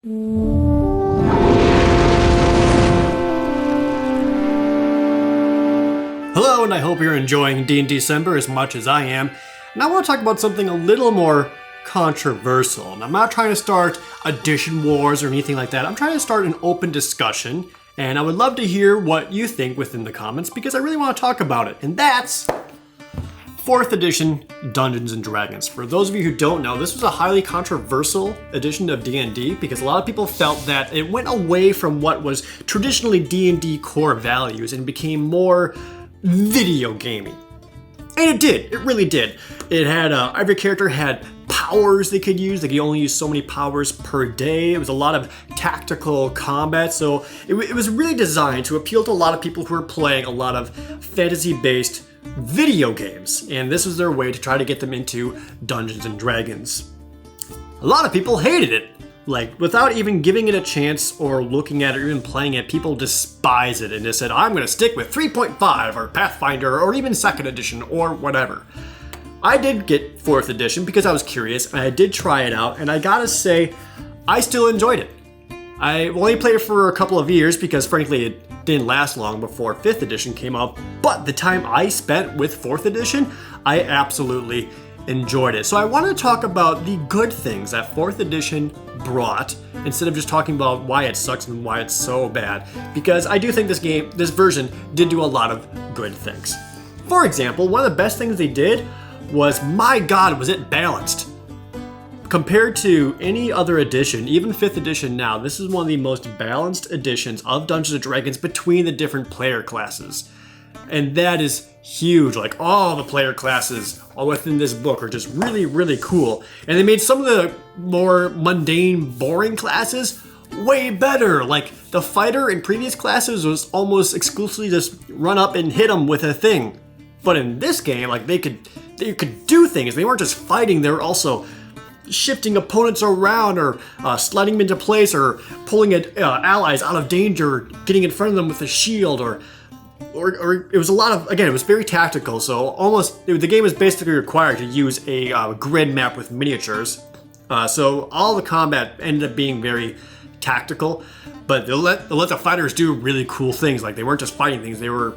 Hello, and I hope you're enjoying D&December as much as I am. And I want to talk about something a little more controversial. And I'm not trying to start edition wars or anything like that. I'm trying to start an open discussion, and I would love to hear what you think within the comments because I really want to talk about it. And that's 4th edition Dungeons & Dragons. For those of you who don't know, this was a highly controversial edition of D&D because a lot of people felt that it went away from what was traditionally D&D core values and became more video gaming. And it did. It really did. It had, every character had powers they could use. They could only use so many powers per day. It was a lot of tactical combat. So it was really designed to appeal to a lot of people who were playing a lot of fantasy-based video games. And this was their way to try to get them into Dungeons & Dragons. A lot of people hated it. Like, without even giving it a chance or looking at it or even playing it, people despise it and just said, I'm going to stick with 3.5 or Pathfinder or even 2nd edition or whatever. I did get 4th edition because I was curious and I did try it out, and I gotta say, I still enjoyed it. I only played it for a couple of years because frankly it didn't last long before 5th edition came out, but the time I spent with 4th edition, I absolutely enjoyed it. So I want to talk about the good things that 4th edition brought instead of just talking about why it sucks and why it's so bad, because I do think this version did do a lot of good things. For example, one of the best things they did was, my god, was it balanced. Compared to any other edition, even 5th edition now, this is one of the most balanced editions of Dungeons & Dragons between the different player classes. And that is huge. Like, all the player classes within this book are just really, really cool. And they made some of the more mundane, boring classes way better. Like, the fighter in previous classes was almost exclusively just run up and hit them with a thing. But in this game, like, they could do things. They weren't just fighting, they were also shifting opponents around or sliding them into place or pulling allies out of danger, getting in front of them with a shield, or it was a lot of, again, it was very tactical, so the game is basically required to use a grid map with miniatures. So all the combat ended up being very tactical, but they'll let the fighters do really cool things. Like, they weren't just fighting things, they were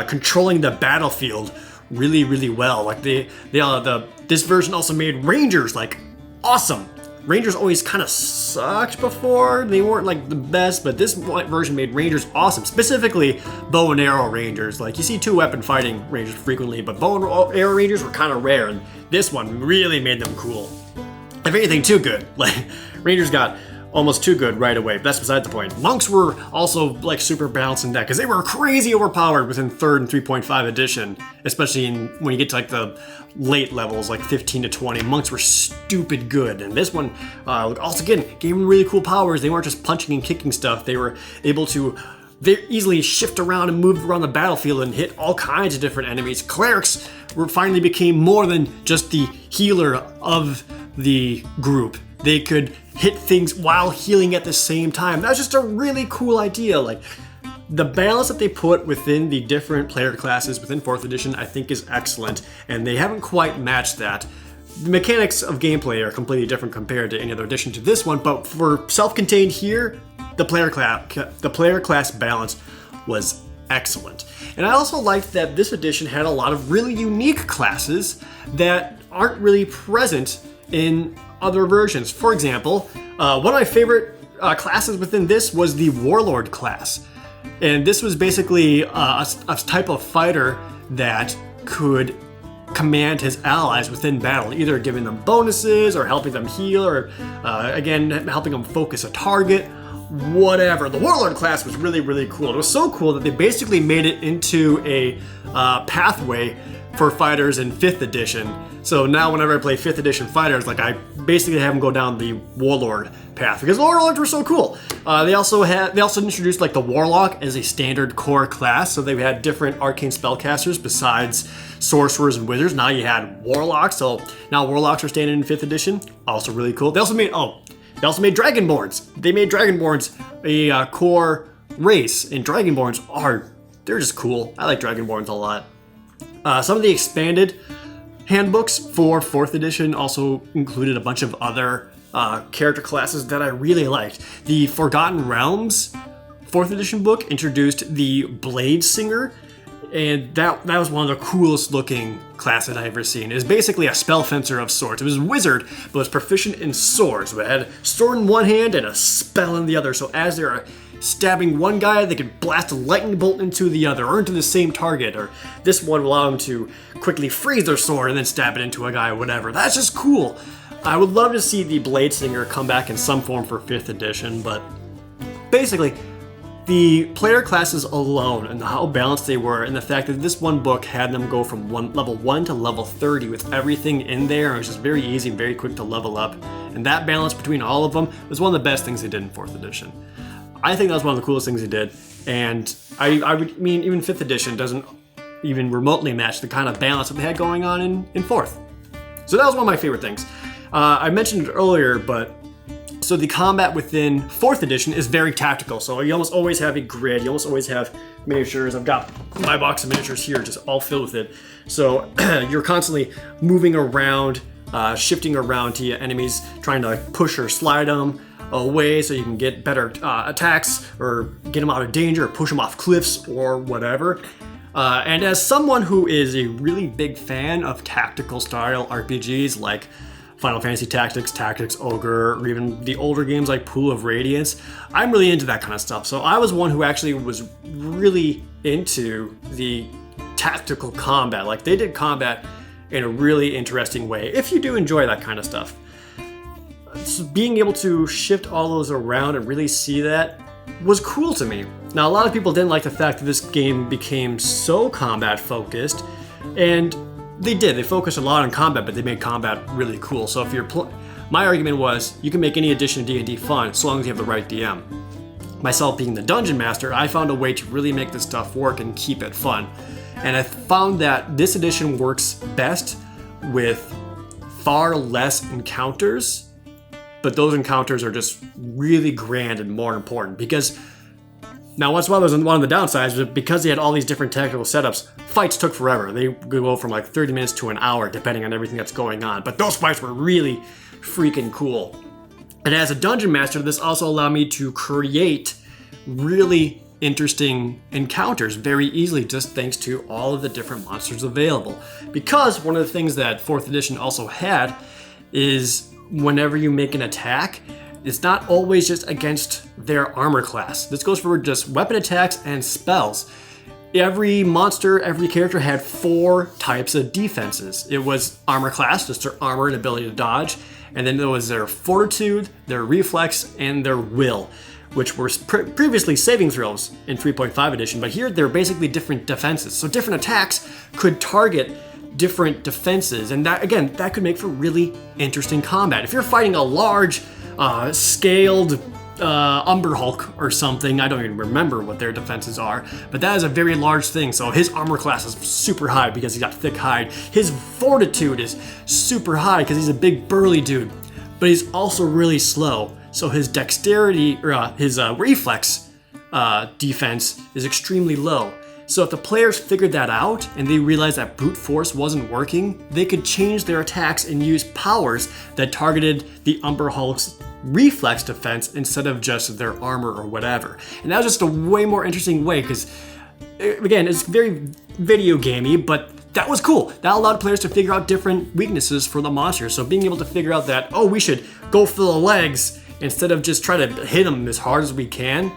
controlling the battlefield really, really well. Like, this version also made rangers, like, awesome. Rangers always kind of sucked before. They weren't like the best, but this version made rangers awesome. Specifically, bow and arrow rangers. Like, you see 2-weapon fighting rangers frequently, but bow and arrow rangers were kind of rare, and this one really made them cool. If anything, too good. Like, rangers got almost too good right away, but that's beside the point. Monks were also like super balanced in that because they were crazy overpowered within 3rd and 3.5 edition, especially when you get to like the late levels, like 15 to 20. Monks were stupid good, and this one also again gave them really cool powers. They weren't just punching and kicking stuff. They were able to very easily shift around and move around the battlefield and hit all kinds of different enemies. Clerics finally became more than just the healer of the group. They could hit things while healing at the same time. That's just a really cool idea. Like, the balance that they put within the different player classes within 4th edition, I think, is excellent, and they haven't quite matched that. The mechanics of gameplay are completely different compared to any other edition to this one, but for self-contained here, the player class balance was excellent. And I also liked that this edition had a lot of really unique classes that aren't really present in other versions. For example, one of my favorite classes within this was the Warlord class. And this was basically a type of fighter that could command his allies within battle, either giving them bonuses or helping them heal or, again, helping them focus a target, whatever. The Warlord class was really, really cool. It was so cool that they basically made it into a pathway for fighters in 5th edition. So now whenever I play 5th edition fighters, like, I basically have them go down the Warlord path because the Warlords were so cool. They also introduced like the Warlock as a standard core class, so they had different arcane spellcasters besides sorcerers and wizards. Now you had Warlocks, so now Warlocks are standard in 5th edition. Also really cool. They also made Dragonborns. They made Dragonborns a core race, and Dragonborns they're just cool. I like Dragonborns a lot. Some of the expanded handbooks for 4th edition also included a bunch of other character classes that I really liked. The Forgotten Realms 4th edition book introduced the Blade Singer, and that was one of the coolest looking classes I've ever seen. It was basically a spell fencer of sorts. It was a wizard, but was proficient in swords. It had a sword in one hand and a spell in the other. So as they're stabbing one guy, they could blast a lightning bolt into the other or into the same target. Or this one will allow them to quickly freeze their sword and then stab it into a guy or whatever. That's just cool. I would love to see the Blade Singer come back in some form for 5th edition, but basically, the player classes alone and how balanced they were, and the fact that this one book had them go from level 1 to level 30 with everything in there, and it was just very easy and very quick to level up. And that balance between all of them was one of the best things they did in 4th edition. I think that was one of the coolest things they did, and I mean, even 5th edition doesn't even remotely match the kind of balance that they had going on in 4th. So that was one of my favorite things. I mentioned it earlier, but so the combat within 4th edition is very tactical. So you almost always have a grid. You almost always have miniatures. I've got my box of miniatures here, just all filled with it. So you're constantly moving around, shifting around to your enemies, trying to like push or slide them away so you can get better attacks or get them out of danger or push them off cliffs or whatever. And as someone who is a really big fan of tactical style RPGs like Final Fantasy Tactics Ogre, or even the older games like Pool of Radiance, I'm really into that kind of stuff. So I was one who actually was really into the tactical combat. Like they did combat in a really interesting way, if you do enjoy that kind of stuff. So being able to shift all those around and really see that was cool to me. Now, a lot of people didn't like the fact that this game became so combat focused, and they did. They focused a lot on combat, but they made combat really cool. So if you're my argument was you can make any edition of D&D fun so long as you have the right DM. Myself being the dungeon master, I found a way to really make this stuff work and keep it fun. And I found that this edition works best with far less encounters, but those encounters are just really grand and more important because now, once one of the downsides was because they had all these different tactical setups, fights took forever. They could go from like 30 minutes to an hour, depending on everything that's going on. But those fights were really freaking cool. And as a dungeon master, this also allowed me to create really interesting encounters very easily, just thanks to all of the different monsters available. Because one of the things that 4th edition also had is whenever you make an attack, it's not always just against their armor class. This goes for just weapon attacks and spells. Every monster, every character had 4 types of defenses. It was armor class, just their armor and ability to dodge. And then there was their fortitude, their reflex, and their will, which were previously saving throws in 3.5 edition. But here they're basically different defenses. So different attacks could target different defenses. And that, again, that could make for really interesting combat. If you're fighting a large scaled Umber Hulk or something, I don't even remember what their defenses are, but that is a very large thing. So his armor class is super high because he's got thick hide. His fortitude is super high because he's a big burly dude, but he's also really slow. So his dexterity or his reflex defense is extremely low. So if the players figured that out and they realized that brute force wasn't working, they could change their attacks and use powers that targeted the Umber Hulk's reflex defense instead of just their armor or whatever. And that was just a way more interesting way because, again, it's very video gamey, but that was cool. That allowed players to figure out different weaknesses for the monsters. So being able to figure out that, oh, we should go for the legs instead of just try to hit them as hard as we can,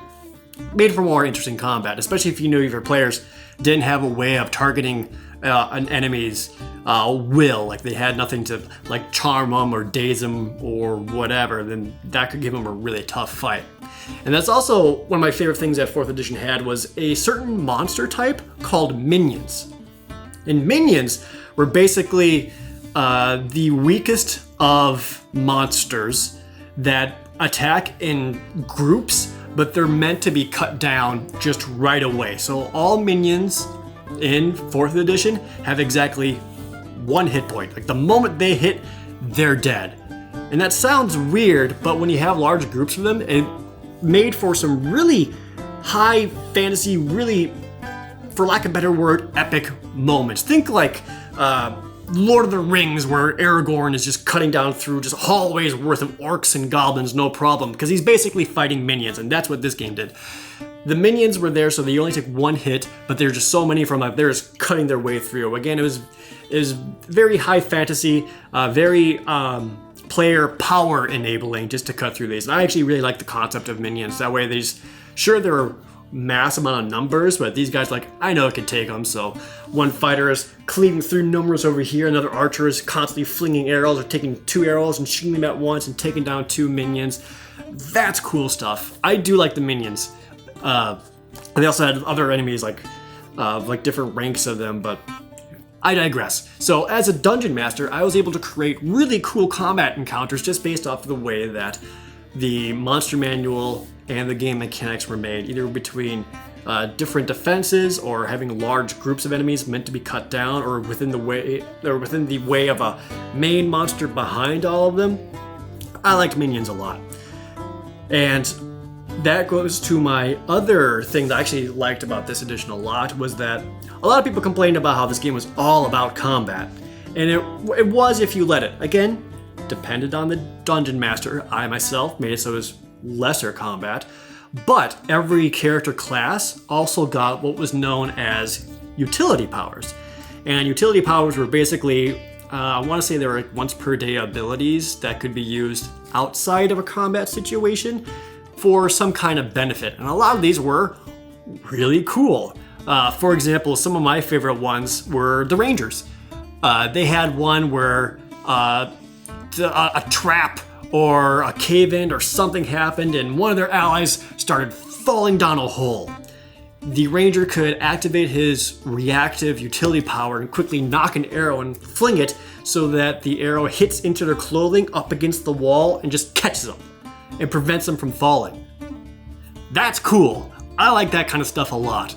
made for more interesting combat, especially if you knew your players didn't have a way of targeting an enemy's will, like they had nothing to like charm them or daze them or whatever, then that could give them a really tough fight. And that's also one of my favorite things that 4th edition had was a certain monster type called minions. And minions were basically the weakest of monsters that attack in groups, but they're meant to be cut down just right away. So all minions in 4th edition have exactly 1 hit point. Like the moment they hit, they're dead. And that sounds weird, but when you have large groups of them, it made for some really high fantasy, really, for lack of a better word, epic moments. Think like Lord of the Rings, where Aragorn is just cutting down through just hallways worth of orcs and goblins, no problem, because he's basically fighting minions, and that's what this game did. The minions were there, so they only took one hit, but there's just so many from like they're just cutting their way through. Again, it was very high fantasy, very player power enabling just to cut through these. And I actually really like the concept of minions. That way, there are mass amount of numbers, but these guys like, I know it can take them. So one fighter is cleaving through numbers over here, another archer is constantly flinging arrows or taking 2 arrows and shooting them at once and taking down 2 minions. That's cool stuff. I do like the minions. And they also had other enemies like different ranks of them, but I digress. So as a dungeon master, I was able to create really cool combat encounters just based off of the way that the monster manual and the game mechanics were made, either between different defenses or having large groups of enemies meant to be cut down, or within the way of a main monster behind all of them. I liked minions a lot. And that goes to my other thing that I actually liked about this edition a lot, was that a lot of people complained about how this game was all about combat. And it was if you let it. Again, depended on the dungeon master. I myself made it so it was lesser combat. But every character class also got what was known as utility powers. And utility powers were basically, I want to say they were like once per day abilities that could be used outside of a combat situation for some kind of benefit. And a lot of these were really cool. For example, some of my favorite ones were the Rangers. They had one where a trap or a cave-in or something happened and one of their allies started falling down a hole. The Ranger could activate his reactive utility power and quickly knock an arrow and fling it so that the arrow hits into their clothing up against the wall and just catches them and prevents them from falling. That's cool. I like that kind of stuff a lot.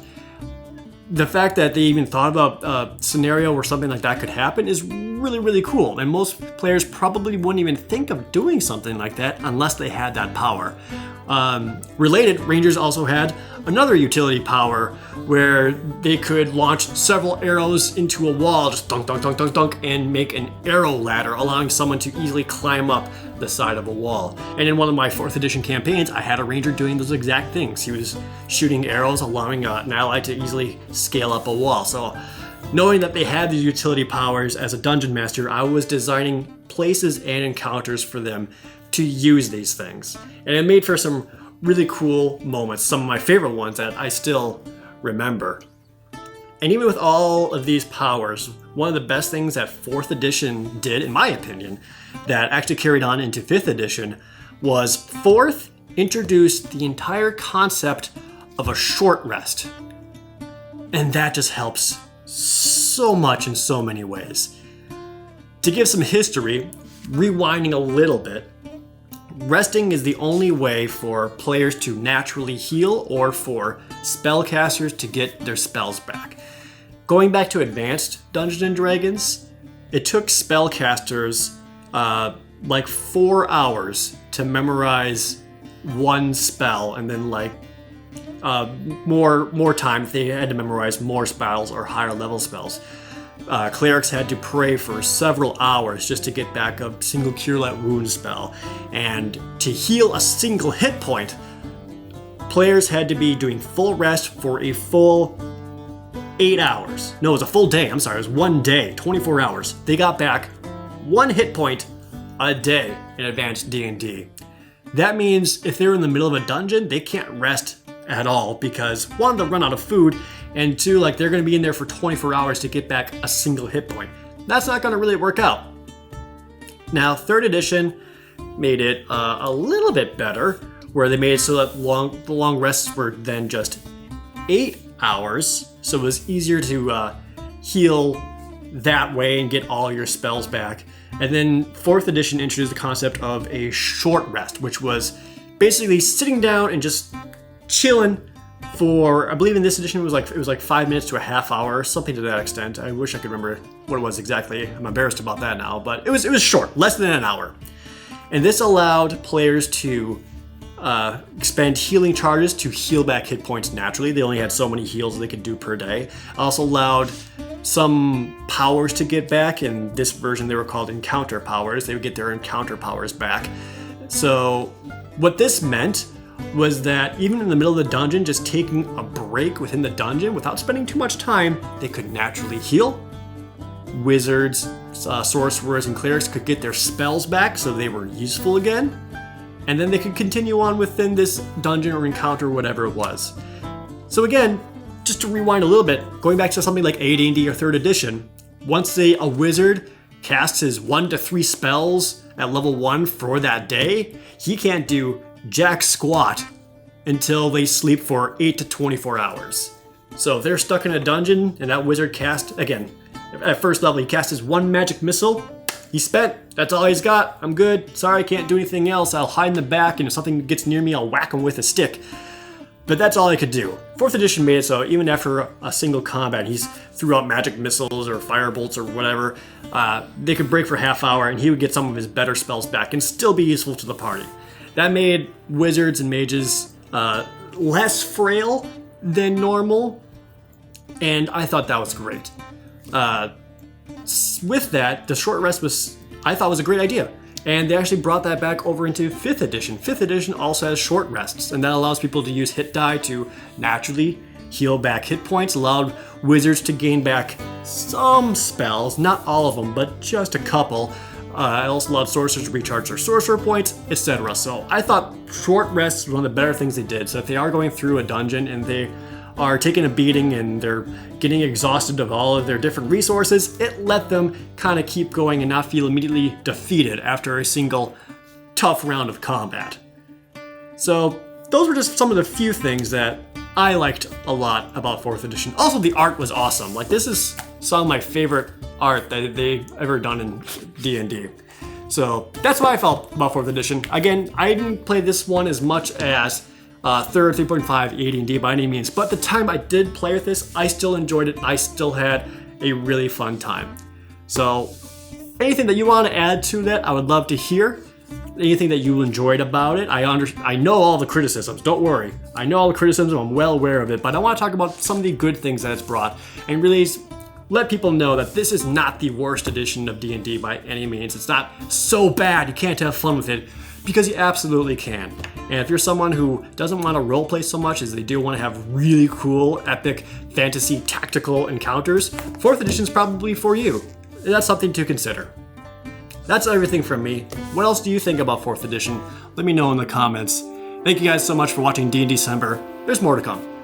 The fact that they even thought about a scenario where something like that could happen is really, really cool. And most players probably wouldn't even think of doing something like that unless they had that power. Related, Rangers also had another utility power where they could launch several arrows into a wall, just dunk, dunk, dunk, dunk, dunk, and make an arrow ladder, allowing someone to easily climb up the side of a wall. And in one of my 4th edition campaigns, I had a Ranger doing those exact things. He was shooting arrows, allowing an ally to easily scale up a wall. So knowing that they had these utility powers as a dungeon master, I was designing places and encounters for them to use these things. And it made for some really cool moments, some of my favorite ones that I still remember. And even with all of these powers, one of the best things that 4th edition did, in my opinion, that actually carried on into 5th edition, was 4th introduced the entire concept of a short rest. And that just helps so much in so many ways. To give some history, rewinding a little bit, resting is the only way for players to naturally heal or for spellcasters to get their spells back. Going back to Advanced Dungeons & Dragons, it took spellcasters like 4 hours to memorize one spell, and then like more time if they had to memorize more spells or higher level spells. Clerics had to pray for several hours just to get back a single Cure Light Wound spell. And to heal a single hit point, players had to be doing full rest for a full 8 hours. No, it was a full day. I'm sorry, it was 1 day, 24 hours. They got back 1 hit point a day in Advanced D&D. That means if they're in the middle of a dungeon, they can't rest at all because 1, they'll run out of food, and 2, like they're going to be in there for 24 hours to get back a single hit point. That's not going to really work out. Now, 3rd edition made it a little bit better, where they made it so that the long rests were then just 8 hours, so it was easier to heal that way and get all your spells back. And then 4th edition introduced the concept of a short rest, which was basically sitting down and just chilling for, I believe in this edition it was like 5 minutes to a half hour, something to that extent. I wish I could remember what it was exactly. I'm embarrassed about that now, but it was short, less than an hour. And this allowed players to expend healing charges to heal back hit points naturally. They only had so many heals they could do per day. Also allowed some powers to get back. In this version, they were called encounter powers. They would get their encounter powers back. So what this meant was that even in the middle of the dungeon, just taking a break within the dungeon without spending too much time, they could naturally heal. Wizards, sorcerers, and clerics could get their spells back so they were useful again. And then they could continue on within this dungeon or encounter, whatever it was. So again, just to rewind a little bit, going back to something like D&D or 3rd edition, once a wizard casts his 1 to 3 spells at level 1 for that day, he can't do jack squat until they sleep for 8 to 24 hours. So if they're stuck in a dungeon and that wizard cast, again, at first level he cast his 1 magic missile, he's spent, that's all he's got, I'm good, sorry I can't do anything else, I'll hide in the back and if something gets near me I'll whack him with a stick. But that's all I could do. 4th edition made it so even after a single combat, he threw out magic missiles or fire bolts or whatever, they could break for half hour and he would get some of his better spells back and still be useful to the party. That made wizards and mages less frail than normal, and I thought that was great. With that, the short rest I thought was a great idea. And they actually brought that back over into 5th edition. 5th edition also has short rests, and that allows people to use hit die to naturally heal back hit points, allowed wizards to gain back some spells, not all of them, but just a couple. It also allowed sorcerers to recharge their sorcerer points, etc. So I thought short rests was one of the better things they did. So if they are going through a dungeon and they are taking a beating and they're getting exhausted of all of their different resources, it let them kind of keep going and not feel immediately defeated after a single tough round of combat. So those were just some of the few things that I liked a lot about 4th edition. Also, the art was awesome. Like, this is some of my favorite art that they've ever done in D&D. So that's what I felt about 4th edition. Again, I didn't play this one as much as 3rd, 3.5, D&D by any means, but the time I did play with this, I still enjoyed it. I still had a really fun time. So anything that you want to add to that, I would love to hear. Anything that you enjoyed about it. I know all the criticisms, don't worry. I know all the criticisms, I'm well aware of it, but I want to talk about some of the good things that it's brought and really let people know that this is not the worst edition of D&D by any means. It's not so bad you can't have fun with it, because you absolutely can. And if you're someone who doesn't want to roleplay so much as they do want to have really cool, epic, fantasy, tactical encounters, 4th edition is probably for you. And that's something to consider. That's everything from me. What else do you think about 4th edition? Let me know in the comments. Thank you guys so much for watching D&December. There's more to come.